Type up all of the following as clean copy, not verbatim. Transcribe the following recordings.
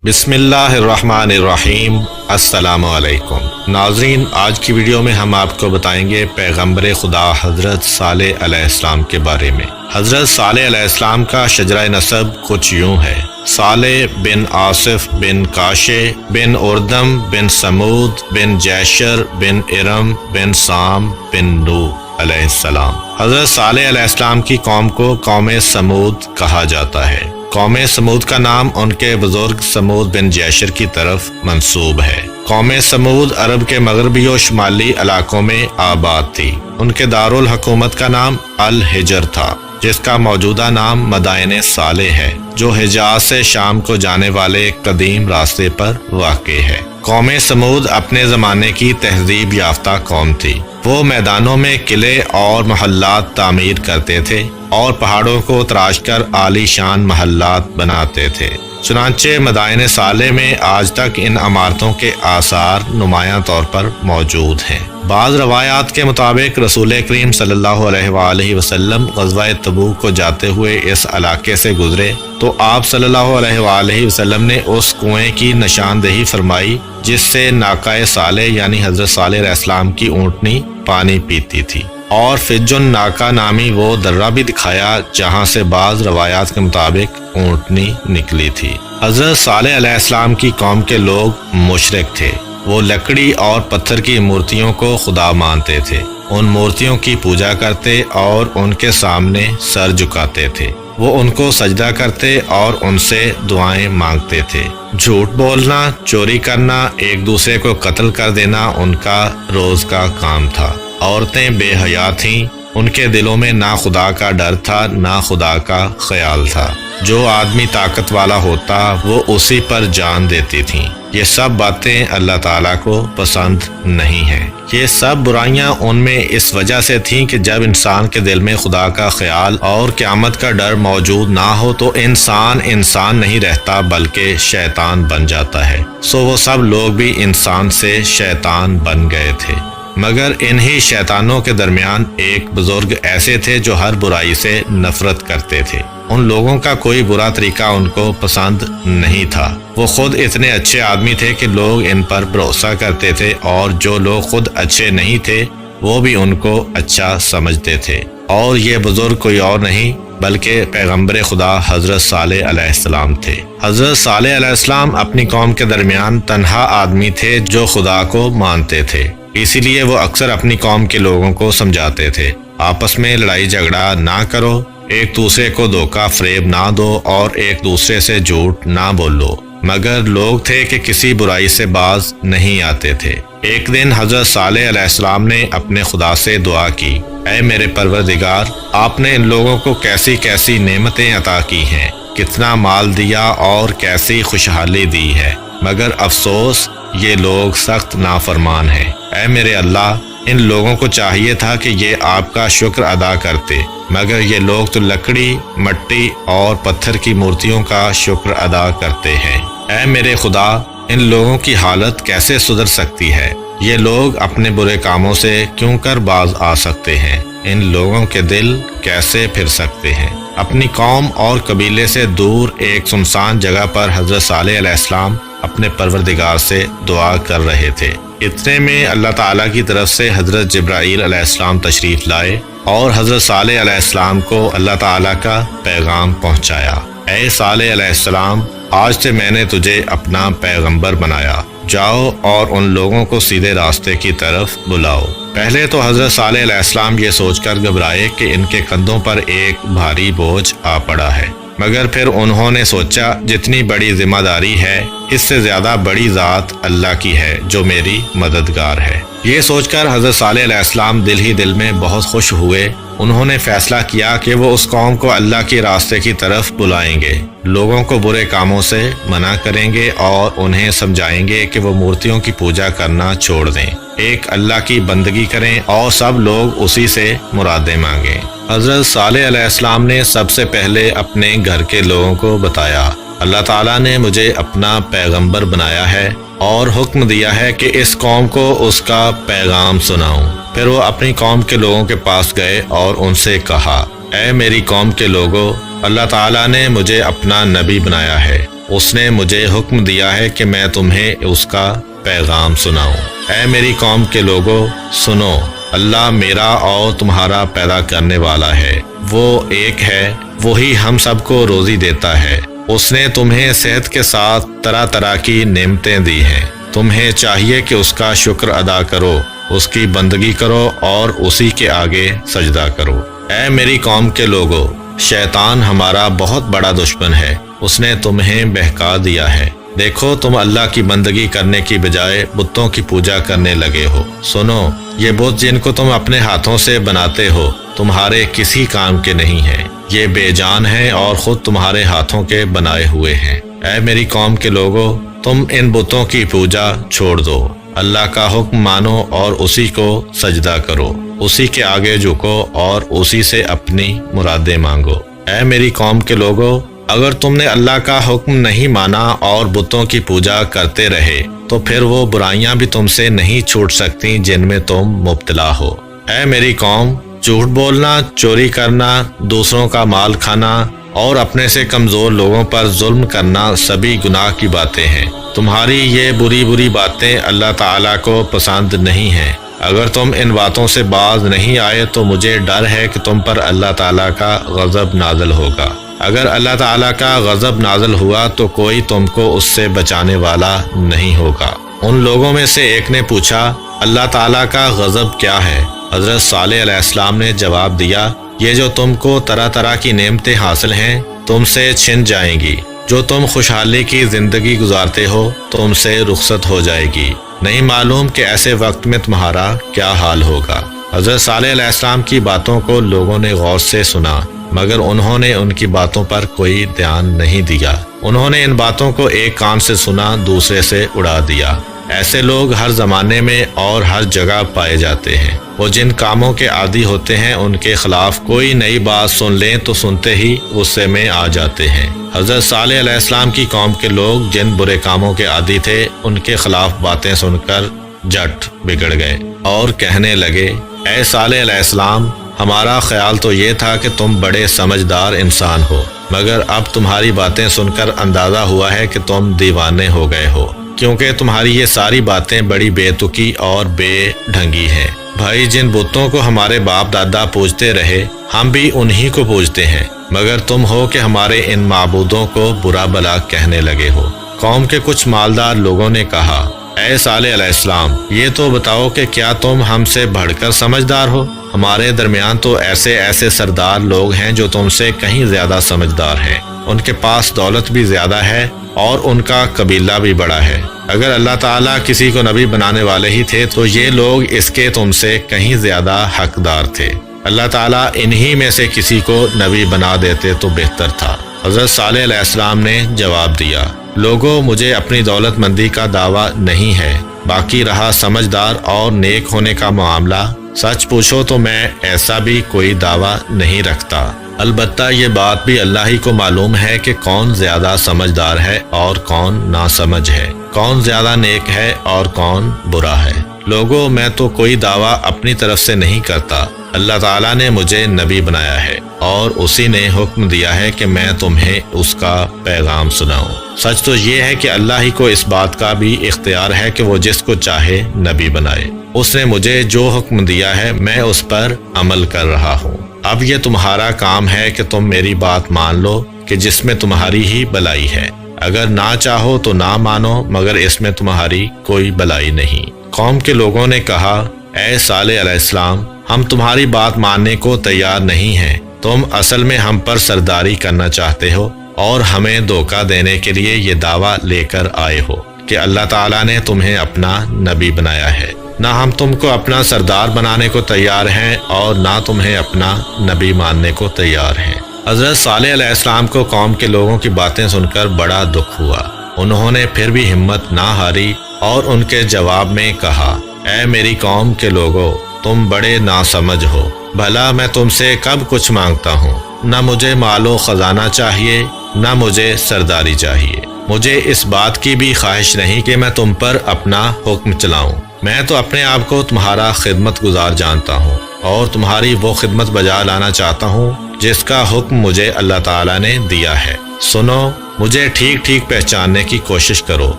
بسم اللہ الرحمن الرحیم۔ السلام علیکم ناظرین، آج کی ویڈیو میں ہم آپ کو بتائیں گے پیغمبر خدا حضرت صالح علیہ السلام کے بارے میں۔ حضرت صالح علیہ السلام کا شجرہ نسب کچھ یوں ہے: صالح بن آصف بن کاشے بن اردم بن سمود بن جیشر بن ارم بن سام بن نوح علیہ السلام۔ حضرت صالح علیہ السلام کی قوم کو قوم سمود کہا جاتا ہے۔ قوم سمود کا نام ان کے بزرگ سمود بن جیشر کی طرف منسوب ہے۔ قوم سمود عرب کے مغربی و شمالی علاقوں میں آباد تھی۔ ان کے دارالحکومت کا نام الحجر تھا، جس کا موجودہ نام مدائن صالح ہے، جو حجاز سے شام کو جانے والے قدیم راستے پر واقع ہے۔ قوم سمود اپنے زمانے کی تہذیب یافتہ قوم تھی۔ وہ میدانوں میں قلعے اور محلات تعمیر کرتے تھے اور پہاڑوں کو تراش کر عالی شان محلات بناتے تھے۔ چنانچہ مدائن صالح میں آج تک ان عمارتوں کے آثار نمایاں طور پر موجود ہیں۔ بعض روایات کے مطابق رسول کریم صلی اللہ علیہ وآلہ وسلم غزوہ تبوک کو جاتے ہوئے اس علاقے سے گزرے تو آپ صلی اللہ علیہ وآلہ وسلم نے اس کنویں کی نشاندہی فرمائی جس سے ناقہ صالح یعنی حضرت صالح علیہ السلام کی اونٹنی پانی پیتی تھی، اور فجن ناقہ نامی وہ درہ بھی دکھایا جہاں سے بعض روایات کے مطابق اونٹنی نکلی تھی۔ حضرت صالح علیہ السلام کی قوم کے لوگ مشرک تھے۔ وہ لکڑی اور پتھر کی مورتیوں کو خدا مانتے تھے، ان مورتیوں کی پوجا کرتے اور ان کے سامنے سر جھکاتے تھے۔ وہ ان کو سجدہ کرتے اور ان سے دعائیں مانگتے تھے۔ جھوٹ بولنا، چوری کرنا، ایک دوسرے کو قتل کر دینا ان کا روز کا کام تھا۔ عورتیں بے حیا تھیں، ان کے دلوں میں نہ خدا کا ڈر تھا نہ خدا کا خیال تھا۔ جو آدمی طاقت والا ہوتا وہ اسی پر جان دیتی تھیں۔ یہ سب باتیں اللہ تعالیٰ کو پسند نہیں ہیں۔ یہ سب برائیاں ان میں اس وجہ سے تھیں کہ جب انسان کے دل میں خدا کا خیال اور قیامت کا ڈر موجود نہ ہو تو انسان نہیں رہتا بلکہ شیطان بن جاتا ہے۔ سو وہ سب لوگ بھی انسان سے شیطان بن گئے تھے۔ مگر انہی شیطانوں کے درمیان ایک بزرگ ایسے تھے جو ہر برائی سے نفرت کرتے تھے۔ ان لوگوں کا کوئی برا طریقہ ان کو پسند نہیں تھا۔ وہ خود اتنے اچھے آدمی تھے کہ لوگ ان پر بھروسہ کرتے تھے، اور جو لوگ خود اچھے نہیں تھے وہ بھی ان کو اچھا سمجھتے تھے۔ اور یہ بزرگ کوئی اور نہیں بلکہ پیغمبر خدا حضرت صالح علیہ السلام تھے۔ حضرت صالح علیہ السلام اپنی قوم کے درمیان تنہا آدمی تھے جو خدا کو مانتے تھے۔ اسی لیے وہ اکثر اپنی قوم کے لوگوں کو سمجھاتے تھے، آپس میں لڑائی جھگڑا نہ کرو، ایک دوسرے کو دھوکہ فریب نہ دو اور ایک دوسرے سے جھوٹ نہ بولو۔ مگر لوگ تھے کہ کسی برائی سے باز نہیں آتے تھے۔ ایک دن حضرت صالح علیہ السلام نے اپنے خدا سے دعا کی، اے میرے پروردگار، آپ نے ان لوگوں کو کیسی کیسی نعمتیں عطا کی ہیں، کتنا مال دیا اور کیسی خوشحالی دی ہے، مگر افسوس یہ لوگ سخت نافرمان ہیں۔ اے میرے اللہ، ان لوگوں کو چاہیے تھا کہ یہ آپ کا شکر ادا کرتے، مگر یہ لوگ تو لکڑی، مٹی اور پتھر کی مورتیوں کا شکر ادا کرتے ہیں۔ اے میرے خدا، ان لوگوں کی حالت کیسے سدھر سکتی ہے؟ یہ لوگ اپنے برے کاموں سے کیوں کر باز آ سکتے ہیں؟ ان لوگوں کے دل کیسے پھر سکتے ہیں؟ اپنی قوم اور قبیلے سے دور ایک سنسان جگہ پر حضرت صالح علیہ السلام اپنے پروردگار سے دعا کر رہے تھے۔ اتنے میں اللہ تعالیٰ کی طرف سے حضرت جبرائیل علیہ السلام تشریف لائے اور حضرت صالح علیہ السلام کو اللہ تعالیٰ کا پیغام پہنچایا۔ اے صالح علیہ السلام، آج سے میں نے تجھے اپنا پیغمبر بنایا، جاؤ اور ان لوگوں کو سیدھے راستے کی طرف بلاؤ۔ پہلے تو حضرت صالح علیہ السلام یہ سوچ کر گھبرائے کہ ان کے کندھوں پر ایک بھاری بوجھ آ پڑا ہے، مگر پھر انہوں نے سوچا جتنی بڑی ذمہ داری ہے اس سے زیادہ بڑی ذات اللہ کی ہے جو میری مددگار ہے۔ یہ سوچ کر حضرت صالح علیہ السلام دل ہی دل میں بہت خوش ہوئے۔ انہوں نے فیصلہ کیا کہ وہ اس قوم کو اللہ کے راستے کی طرف بلائیں گے، لوگوں کو برے کاموں سے منع کریں گے اور انہیں سمجھائیں گے کہ وہ مورتیوں کی پوجا کرنا چھوڑ دیں، ایک اللہ کی بندگی کریں اور سب لوگ اسی سے مرادیں مانگیں۔ حضرت صالح علیہ السلام نے سب سے پہلے اپنے گھر کے لوگوں کو بتایا، اللہ تعالیٰ نے مجھے اپنا پیغمبر بنایا ہے اور حکم دیا ہے کہ اس قوم کو اس کا پیغام سناؤں۔ پھر وہ اپنی قوم کے لوگوں کے پاس گئے اور ان سے کہا، اے میری قوم کے لوگوں، اللہ تعالیٰ نے مجھے اپنا نبی بنایا ہے اس نے مجھے حکم دیا ہے کہ میں تمہیں اس کا پیغام سناؤں۔ اے میری قوم کے لوگوں سنو، اللہ میرا اور تمہارا پیدا کرنے والا ہے، وہ ایک ہے، وہی ہم سب کو روزی دیتا ہے۔ اس نے تمہیں صحت کے ساتھ طرح طرح کی نعمتیں دی ہیں، تمہیں چاہیے کہ اس کا شکر ادا کرو، اس کی بندگی کرو اور اسی کے آگے سجدہ کرو۔ اے میری قوم کے لوگوں، شیطان ہمارا بہت بڑا دشمن ہے، اس نے تمہیں بہکا دیا ہے۔ دیکھو تم اللہ کی بندگی کرنے کی بجائے بتوں کی پوجا کرنے لگے ہو۔ سنو، یہ بت جن کو تم اپنے ہاتھوں سے بناتے ہو تمہارے کسی کام کے نہیں ہیں، یہ بے جان ہیں اور خود تمہارے ہاتھوں کے بنائے ہوئے ہیں۔ اے میری قوم کے لوگوں، تم ان بتوں کی پوجا چھوڑ دو، اللہ کا حکم مانو اور اسی کو سجدہ کرو، اسی کے آگے جھکو اور اسی سے اپنی مرادیں مانگو۔ اے میری قوم کے لوگوں، اگر تم نے اللہ کا حکم نہیں مانا اور بتوں کی پوجا کرتے رہے تو پھر وہ برائیاں بھی تم سے نہیں چھوٹ سکتی جن میں تم مبتلا ہو۔ اے میری قوم، جھوٹ بولنا، چوری کرنا، دوسروں کا مال کھانا اور اپنے سے کمزور لوگوں پر ظلم کرنا سبھی گناہ کی باتیں ہیں۔ تمہاری یہ بری بری باتیں اللہ تعالیٰ کو پسند نہیں ہیں۔ اگر تم ان باتوں سے باز نہیں آئے تو مجھے ڈر ہے کہ تم پر اللہ تعالیٰ کا غضب نازل ہوگا۔ اگر اللہ تعالیٰ کا غضب نازل ہوا تو کوئی تم کو اس سے بچانے والا نہیں ہوگا۔ ان لوگوں میں سے ایک نے پوچھا، اللہ تعالیٰ کا غضب کیا ہے؟ حضرت صالح علیہ السلام نے جواب دیا، یہ جو تم کو طرح طرح کی نعمتیں حاصل ہیں تم سے چھن جائیں گی، جو تم خوشحالی کی زندگی گزارتے ہو تم سے رخصت ہو جائے گی، نہیں معلوم کہ ایسے وقت میں تمہارا کیا حال ہوگا۔ حضرت صالح علیہ السلام کی باتوں کو لوگوں نے غور سے سنا، مگر انہوں نے ان کی باتوں پر کوئی دھیان نہیں دیا۔ انہوں نے ان باتوں کو ایک کان سے سنا، دوسرے سے اڑا دیا۔ ایسے لوگ ہر زمانے میں اور ہر جگہ پائے جاتے ہیں۔ وہ جن کاموں کے عادی ہوتے ہیں ان کے خلاف کوئی نئی بات سن لیں تو سنتے ہی غصے میں آ جاتے ہیں۔ حضرت صالح علیہ السلام کی قوم کے لوگ جن برے کاموں کے عادی تھے ان کے خلاف باتیں سن کر جٹ بگڑ گئے اور کہنے لگے، اے صالح علیہ السلام، ہمارا خیال تو یہ تھا کہ تم بڑے سمجھدار انسان ہو، مگر اب تمہاری باتیں سن کر اندازہ ہوا ہے کہ تم دیوانے ہو گئے ہو، کیونکہ تمہاری یہ ساری باتیں بڑی بے تکی اور بے ڈھنگی ہیں۔ بھائی، جن بتوں کو ہمارے باپ دادا پوجتے رہے ہم بھی انہی کو پوجتے ہیں، مگر تم ہو کہ ہمارے ان معبودوں کو برا بھلا کہنے لگے ہو۔ قوم کے کچھ مالدار لوگوں نے کہا، اے صالح علیہ السلام، یہ تو بتاؤ کہ کیا تم ہم سے بڑھ کر سمجھدار ہو؟ ہمارے درمیان تو ایسے سردار لوگ ہیں جو تم سے کہیں زیادہ سمجھدار ہیں، ان کے پاس دولت بھی زیادہ ہے اور ان کا قبیلہ بھی بڑا ہے۔ اگر اللہ تعالیٰ کسی کو نبی بنانے والے ہی تھے تو یہ لوگ اس کے تم سے کہیں زیادہ حقدار تھے۔ اللہ تعالیٰ انہی میں سے کسی کو نبی بنا دیتے تو بہتر تھا۔ حضرت صالح علیہ السلام نے جواب دیا، لوگوں، مجھے اپنی دولت مندی کا دعویٰ نہیں ہے، باقی رہا سمجھدار اور نیک ہونے کا معاملہ، سچ پوچھو تو میں ایسا بھی کوئی دعویٰ نہیں رکھتا۔ البتہ یہ بات بھی اللہ ہی کو معلوم ہے کہ کون زیادہ سمجھدار ہے اور کون ناسمجھ ہے، کون زیادہ نیک ہے اور کون برا ہے۔ لوگوں، میں تو کوئی دعویٰ اپنی طرف سے نہیں کرتا، اللہ تعالیٰ نے مجھے نبی بنایا ہے اور اسی نے حکم دیا ہے کہ میں تمہیں اس کا پیغام سناؤں۔ سچ تو یہ ہے کہ اللہ ہی کو اس بات کا بھی اختیار ہے کہ وہ جس کو چاہے نبی بنائے۔ اس نے مجھے جو حکم دیا ہے میں اس پر عمل کر رہا ہوں۔ اب یہ تمہارا کام ہے کہ تم میری بات مان لو کہ جس میں تمہاری ہی بلائی ہے، اگر نہ چاہو تو نہ مانو، مگر اس میں تمہاری کوئی بلائی نہیں۔ قوم کے لوگوں نے کہا، اے صالح علیہ السلام، ہم تمہاری بات ماننے کو تیار نہیں ہیں، تم اصل میں ہم پر سرداری کرنا چاہتے ہو اور ہمیں دھوکہ دینے کے لیے یہ دعویٰ لے کر آئے ہو کہ اللہ تعالیٰ نے تمہیں اپنا نبی بنایا ہے۔ نہ ہم تم کو اپنا سردار بنانے کو تیار ہیں اور نہ تمہیں اپنا نبی ماننے کو تیار ہیں۔ حضرت صالح علیہ السلام کو قوم کے لوگوں کی باتیں سن کر بڑا دکھ ہوا۔ انہوں نے پھر بھی ہمت نہ ہاری اور ان کے جواب میں کہا، اے میری قوم کے لوگوں، تم بڑے ناسمجھ ہو، بھلا میں تم سے کب کچھ مانگتا ہوں؟ نہ مجھے مال و خزانہ چاہیے، نہ مجھے سرداری چاہیے، مجھے اس بات کی بھی خواہش نہیں کہ میں تم پر اپنا حکم چلاؤں۔ میں تو اپنے آپ کو تمہارا خدمت گزار جانتا ہوں اور تمہاری وہ خدمت بجا لانا چاہتا ہوں جس کا حکم مجھے اللہ تعالیٰ نے دیا ہے۔ سنو، مجھے ٹھیک ٹھیک پہچاننے کی کوشش کرو۔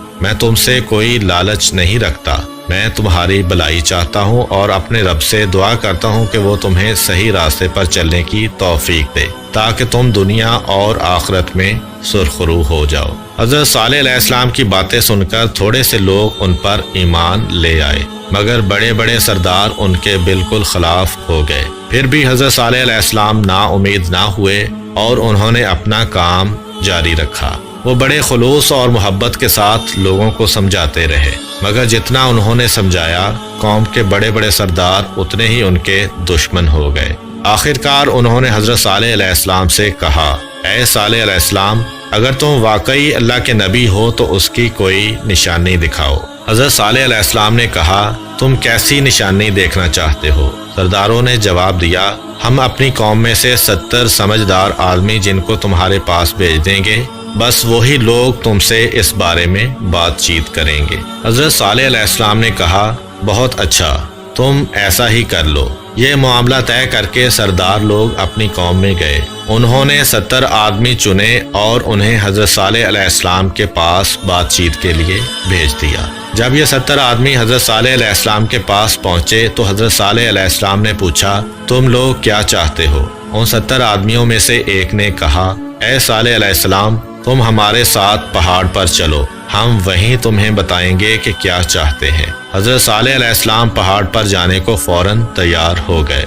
میں تم سے کوئی لالچ نہیں رکھتا، میں تمہاری بھلائی چاہتا ہوں اور اپنے رب سے دعا کرتا ہوں کہ وہ تمہیں صحیح راستے پر چلنے کی توفیق دے تاکہ تم دنیا اور آخرت میں سرخرو ہو جاؤ۔ حضرت صالح علیہ السلام کی باتیں سن کر تھوڑے سے لوگ ان پر ایمان لے آئے، مگر بڑے بڑے سردار ان کے بالکل خلاف ہو گئے۔ پھر بھی حضرت صالح علیہ السلام نا امید نہ ہوئے اور انہوں نے اپنا کام جاری رکھا۔ وہ بڑے خلوص اور محبت کے ساتھ لوگوں کو سمجھاتے رہے، مگر جتنا انہوں نے سمجھایا قوم کے بڑے بڑے سردار اتنے ہی ان کے دشمن ہو گئے۔ آخرکار انہوں نے حضرت صالح علیہ السلام سے کہا، اے صالح علیہ السلام، اگر تم واقعی اللہ کے نبی ہو تو اس کی کوئی نشانی دکھاؤ۔ حضرت صالح علیہ السلام نے کہا، تم کیسی نشانی دیکھنا چاہتے ہو؟ سرداروں نے جواب دیا، ہم اپنی قوم میں سے 70 سمجھدار آدمی جن کو تمہارے پاس بھیج دیں گے، بس وہی لوگ تم سے اس بارے میں بات چیت کریں گے۔ حضرت صالح علیہ السلام نے کہا، بہت اچھا، تم ایسا ہی کر لو۔ یہ معاملہ طے کر کے سردار لوگ اپنی قوم میں گئے۔ انہوں نے 70 آدمی چنے اور انہیں حضرت صالح علیہ السلام کے پاس بات چیت کے لیے بھیج دیا۔ جب یہ 70 آدمی حضرت صالح علیہ السلام کے پاس پہنچے تو حضرت صالح علیہ السلام نے پوچھا، تم لوگ کیا چاہتے ہو؟ ان 70 آدمیوں میں سے ایک نے کہا، اے صالح علیہ السلام، تم ہمارے ساتھ پہاڑ پر چلو، ہم وہیں تمہیں بتائیں گے کہ کیا چاہتے ہیں۔ حضرت صالح علیہ السلام پہاڑ پر جانے کو فوراً تیار ہو گئے۔